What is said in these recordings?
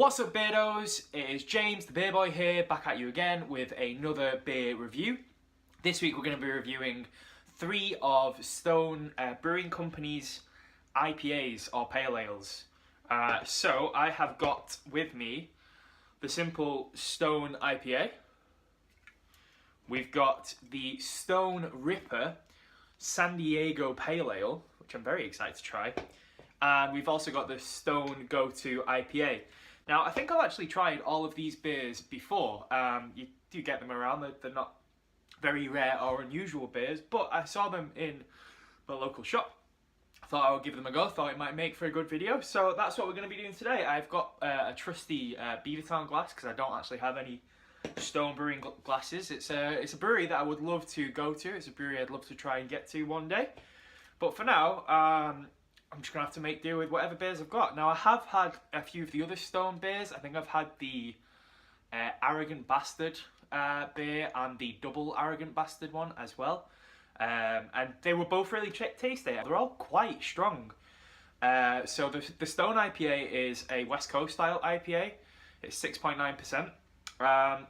What's up, beardos? It is James, the beer boy here, back at you again with another beer review. This week we're going to be reviewing 3 of Stone Brewing Company's IPAs or pale ales. So I have got with me the simple Stone IPA. We've got the Stone Ripper San Diego Pale Ale, which I'm very excited to try. And we've also got the Stone GoTo IPA. Now, I think I've actually tried all of these beers before. You do get them around. They're not very rare or unusual beers, but I saw them in the local shop. I thought I would give them a go. Thought it might make for a good video. So that's what we're going to be doing today. I've got a trusty Beavertown glass because I don't actually have any Stone Brewing glasses. It's a brewery that I would love to go to. It's a brewery I'd love to try and get to one day. But for now, I'm just going to have to make do with whatever beers I've got. Now, I have had a few of the other Stone beers. I think I've had the Arrogant Bastard beer and the Double Arrogant Bastard one as well. And they were both really tasty. They're all quite strong. So the Stone IPA is a West Coast style IPA. It's 6.9%.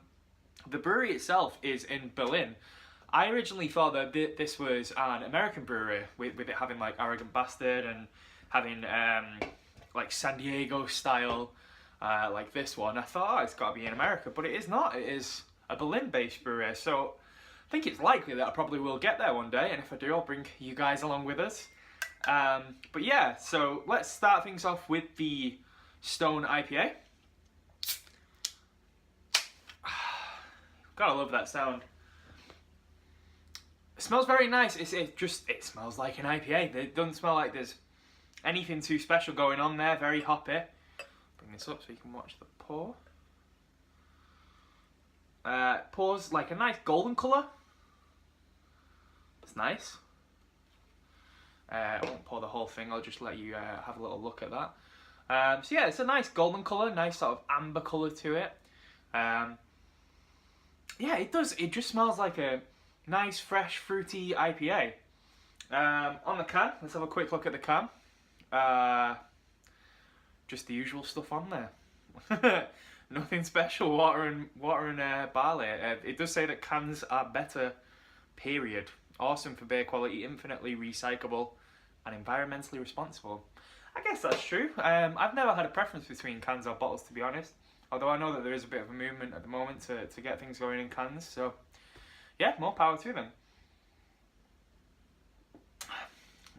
The brewery itself is in Berlin. I originally thought that this was an American brewery with it having like Arrogant Bastard and having like San Diego style like this one. I thought, oh, it's got to be in America, but it is not. It is a Berlin-based brewery, so I think it's likely that I probably will get there one day, and if I do, I'll bring you guys along with us. But yeah, so let's start things off with the Stone IPA. Gotta love that sound. It smells very nice. It smells like an IPA. It doesn't smell like there's anything too special going on there. Very hoppy. Bring this up so you can watch the pour. Pours like a nice golden colour. It's nice. I won't pour the whole thing. I'll just let you have a little look at that. So yeah, it's a nice golden colour. Nice sort of amber colour to it. Yeah, it does. It just smells like a nice, fresh, fruity IPA. On the can, let's have a quick look at the can. Just the usual stuff on there. Nothing special, water and barley. It does say that cans are better, period. Awesome for beer quality, infinitely recyclable, and environmentally responsible. I guess that's true. I've never had a preference between cans or bottles, to be honest. Although I know that there is a bit of a movement at the moment to get things going in cans, so yeah, more power to them.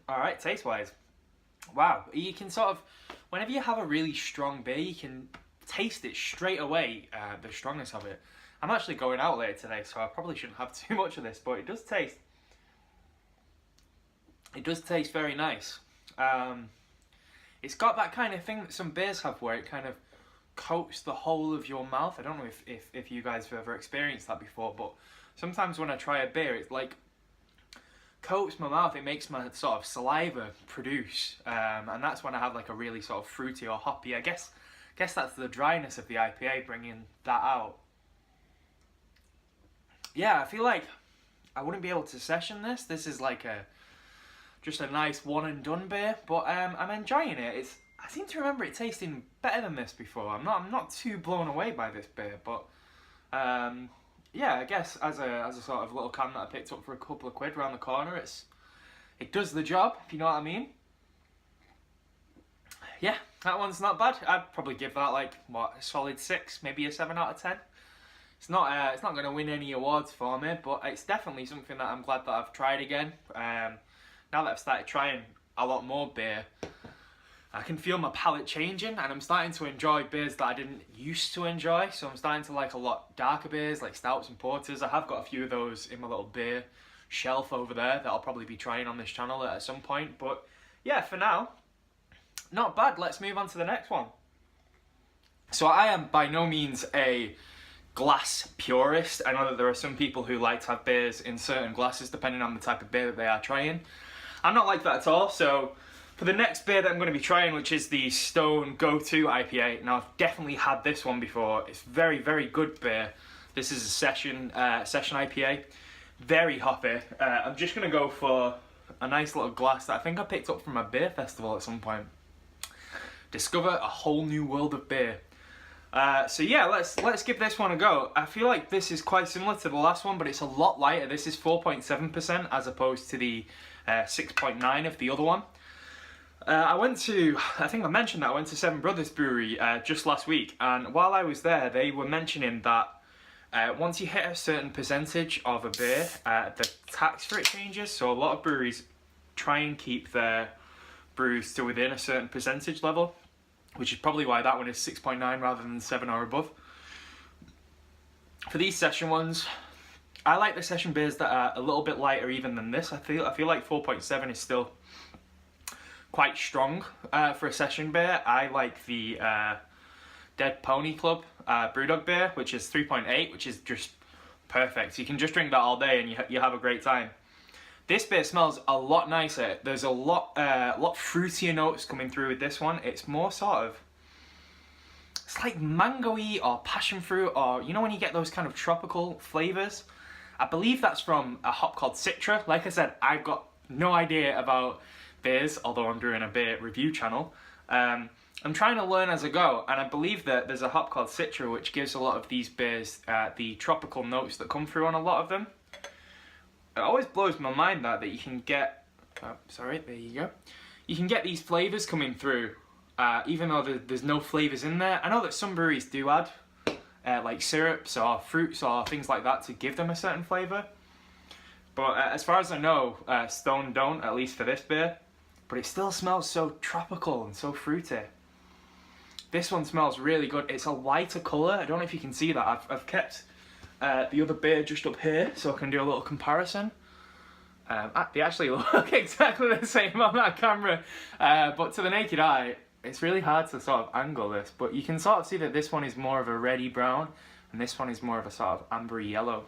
Alright, taste-wise. Wow, you can sort of, whenever you have a really strong beer, you can taste it straight away, the strongness of it. I'm actually going out later today, so I probably shouldn't have too much of this, but it does taste very nice. It's got that kind of thing that some beers have where it kind of coats the whole of your mouth. I don't know if you guys have ever experienced that before, but sometimes when I try a beer, it's like coats my mouth. It makes my sort of saliva produce, and that's when I have like a really sort of fruity or hoppy. I guess that's the dryness of the IPA bringing that out. Yeah, I feel like I wouldn't be able to session this. This is like just a nice one and done beer, but I'm enjoying it. I seem to remember it tasting better than this before. I'm not too blown away by this beer, but yeah, I guess as a sort of little can that I picked up for a couple of quid around the corner, it does the job, if you know what I mean. Yeah, that one's not bad. I'd probably give that like what, a solid 6, maybe a 7 out of 10. It's not going to win any awards for me, but it's definitely something that I'm glad that I've tried again. Now that I've started trying a lot more beer, I can feel my palate changing, and I'm starting to enjoy beers that I didn't used to enjoy. So I'm starting to like a lot darker beers, like stouts and porters. I have got a few of those in my little beer shelf over there that I'll probably be trying on this channel at some point. But yeah, for now, not bad. Let's move on to the next one. So I am by no means a glass purist. I know that there are some people who like to have beers in certain glasses depending on the type of beer that they are trying. I'm not like that at all, so for the next beer that I'm going to be trying, which is the Stone GoTo IPA. Now, I've definitely had this one before. It's very, very good beer. This is a session IPA. Very hoppy. I'm just going to go for a nice little glass that I think I picked up from a beer festival at some point. Discover a whole new world of beer. So yeah, let's give this one a go. I feel like this is quite similar to the last one, but it's a lot lighter. This is 4.7% as opposed to the 6.9 of the other one. I think I mentioned that I went to Seven Brothers Brewery just last week, and while I was there, they were mentioning that once you hit a certain percentage of a beer, the tax for it changes. So a lot of breweries try and keep their brews to within a certain percentage level, which is probably why that one is 6.9 rather than 7 or above. For these session ones, I like the session beers that are a little bit lighter even than this. I feel like 4.7 is still quite strong for a session beer. I like the Dead Pony Club Brewdog beer, which is 3.8, which is just perfect. You can just drink that all day and you have a great time. This beer smells a lot nicer. There's a lot fruitier notes coming through with this one. It's more sort of, it's like mango-y or passion fruit, or you know when you get those kind of tropical flavours? I believe that's from a hop called Citra. Like I said, I've got no idea about beers, although I'm doing a beer review channel. I'm trying to learn as I go, and I believe that there's a hop called Citra which gives a lot of these beers the tropical notes that come through on a lot of them. It always blows my mind that you can get, sorry, there you go. You can get these flavours coming through, even though there's no flavours in there. I know that some breweries do add like syrups or fruits or things like that to give them a certain flavour. But as far as I know, Stone don't, at least for this beer. But it still smells so tropical and so fruity. This one smells really good. It's a lighter colour. I don't know if you can see that. I've kept the other beer just up here so I can do a little comparison. They actually look exactly the same on that camera, but to the naked eye it's really hard to sort of angle this, but you can sort of see that this one is more of a reddy brown and this one is more of a sort of ambery yellow.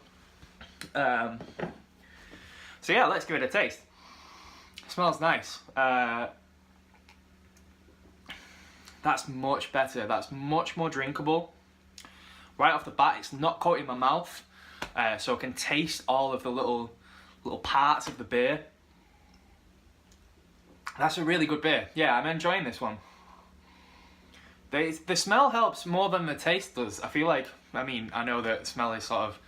So yeah, let's give it a taste. It smells nice. That's much better. That's much more drinkable. Right off the bat, it's not coating my mouth, so I can taste all of the little parts of the beer. That's a really good beer. Yeah, I'm enjoying this one. The smell helps more than the taste does. I feel like, I mean, I know that smell is sort of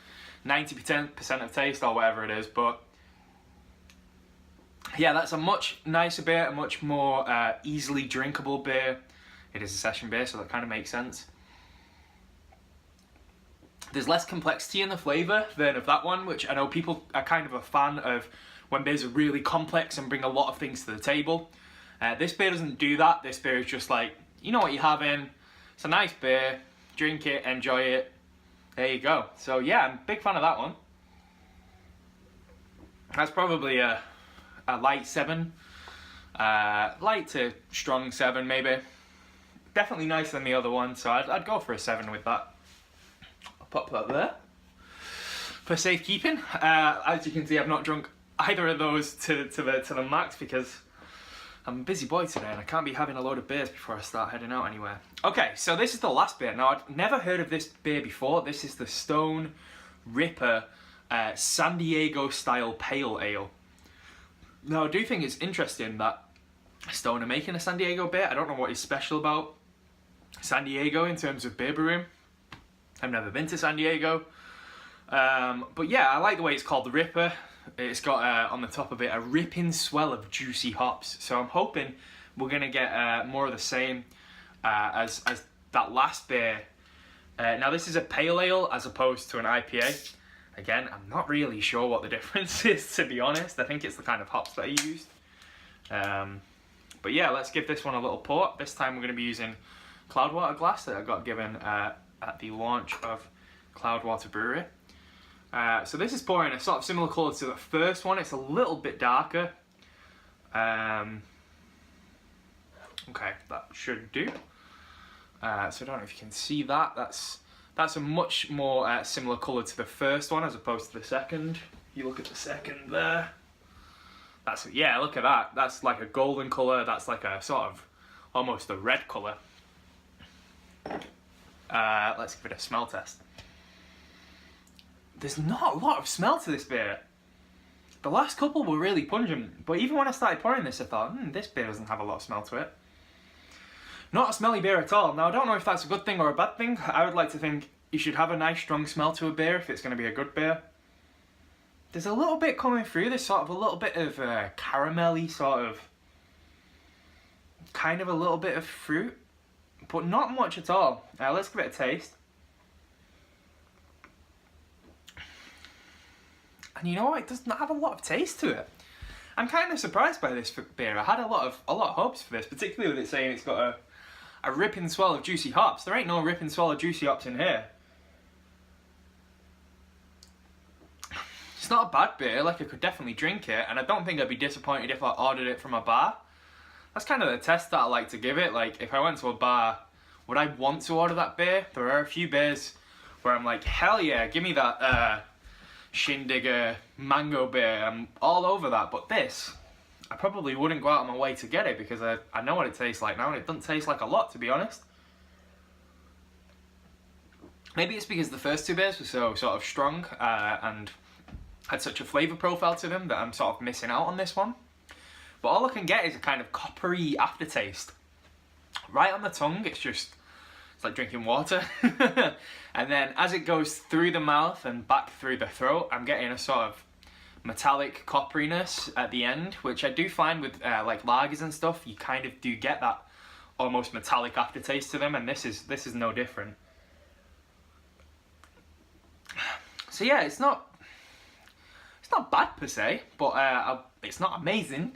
90% of taste or whatever it is, but yeah, that's a much nicer beer, a much more easily drinkable beer. It is a session beer, so that kind of makes sense. There's less complexity in the flavour than of that one, which I know people are kind of a fan of when beers are really complex and bring a lot of things to the table. This beer doesn't do that. This beer is just like, you know what you're having, it's a nice beer, drink it, enjoy it, there you go. So yeah, I'm a big fan of that one. That's probably a light 7, light to strong 7 maybe. Definitely nicer than the other one, so I'd go for a 7 with that. I'll pop that there for safekeeping. As you can see, I've not drunk either of those to the max because I'm a busy boy today and I can't be having a load of beers before I start heading out anywhere. Okay, so this is the last beer. Now, I'd never heard of this beer before. This is the Stone Ripper San Diego style pale ale. Now, I do think it's interesting that Stone are making a San Diego beer. I don't know what is special about San Diego in terms of beer brewing. I've never been to San Diego. But yeah, I like the way it's called the Ripper. It's got on the top of it a ripping swell of juicy hops. So I'm hoping we're going to get more of the same as that last beer. Now this is a pale ale as opposed to an IPA. Again, I'm not really sure what the difference is, to be honest. I think it's the kind of hops that are used. But yeah, let's give this one a little pour. This time we're going to be using Cloudwater glass that I got given at the launch of Cloudwater Brewery. So this is pouring a sort of similar colour to the first one. It's a little bit darker. Okay, that should do. So I don't know if you can see that. That's a much more similar colour to the first one as opposed to the second. You look at the second there. Yeah, look at that. That's like a golden colour. That's like a sort of almost a red colour. Let's give it a smell test. There's not a lot of smell to this beer. The last couple were really pungent, but even when I started pouring this, I thought, this beer doesn't have a lot of smell to it. Not a smelly beer at all. Now, I don't know if that's a good thing or a bad thing. I would like to think you should have a nice strong smell to a beer if it's going to be a good beer. There's a little bit coming through. There's sort of a little bit of caramelly sort of, kind of a little bit of fruit, but not much at all. Let's give it a taste. And you know what? It does not have a lot of taste to it. I'm kind of surprised by this beer. I had a lot of hopes for this, particularly with it saying it's got a ripping swell of juicy hops. There ain't no ripping swell of juicy hops in here. It's not a bad beer. Like, I could definitely drink it, and I don't think I'd be disappointed if I ordered it from a bar. That's kind of the test that I like to give it. Like, if I went to a bar, would I want to order that beer? There are a few beers where I'm like, hell yeah, give me that Shindigger mango beer. I'm all over that. But this, I probably wouldn't go out of my way to get it because I know what it tastes like now, and it doesn't taste like a lot, to be honest. Maybe it's because the first two beers were so sort of strong and had such a flavour profile to them that I'm sort of missing out on this one. But all I can get is a kind of coppery aftertaste. Right on the tongue, it's like drinking water. And then as it goes through the mouth and back through the throat, I'm getting a sort of metallic copperiness at the end, which I do find with like lagers and stuff. You kind of do get that almost metallic aftertaste to them, and this is no different. So yeah, it's not bad per se, but it's not amazing,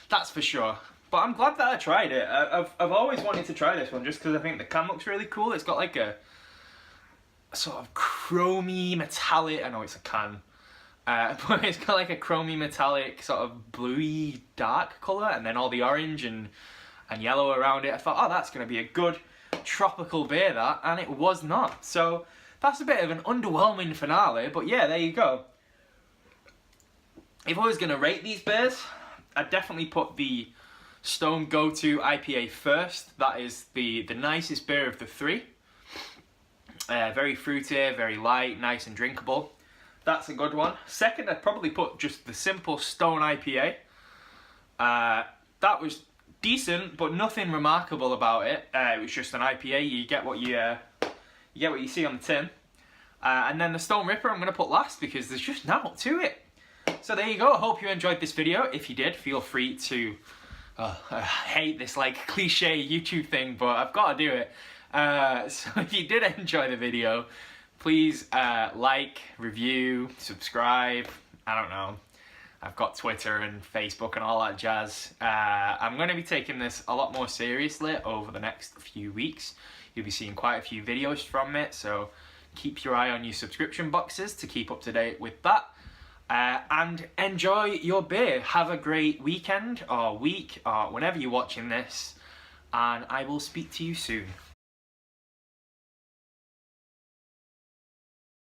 that's for sure. But I'm glad that I tried it. I've always wanted to try this one just because I think the can looks really cool. It's got like a sort of chromy metallic, I know it's a can, but it's got like a chromy metallic sort of bluey dark colour, and then all the orange and yellow around it. I thought, oh, that's going to be a good tropical beer, that, and it was not. So that's a bit of an underwhelming finale, but yeah, there you go. If I was going to rate these beers, I'd definitely put the Stone GoTo IPA first. That is the nicest beer of the three. Very fruity, very light, nice and drinkable. That's a good one. Second, I'd probably put just the simple Stone IPA. That was decent, but nothing remarkable about it. It was just an IPA. You get what you see on the tin. And then the Stone Ripper I'm going to put last because there's just not to it. So there you go. I hope you enjoyed this video. If you did, feel free to I hate this like cliche YouTube thing, but I've got to do it. So if you did enjoy the video, please like, review, subscribe. I don't know. I've got Twitter and Facebook and all that jazz. I'm going to be taking this a lot more seriously over the next few weeks. You'll be seeing quite a few videos from it, so keep your eye on your subscription boxes to keep up to date with that. And enjoy your beer. Have a great weekend or week or whenever you're watching this, and I will speak to you soon.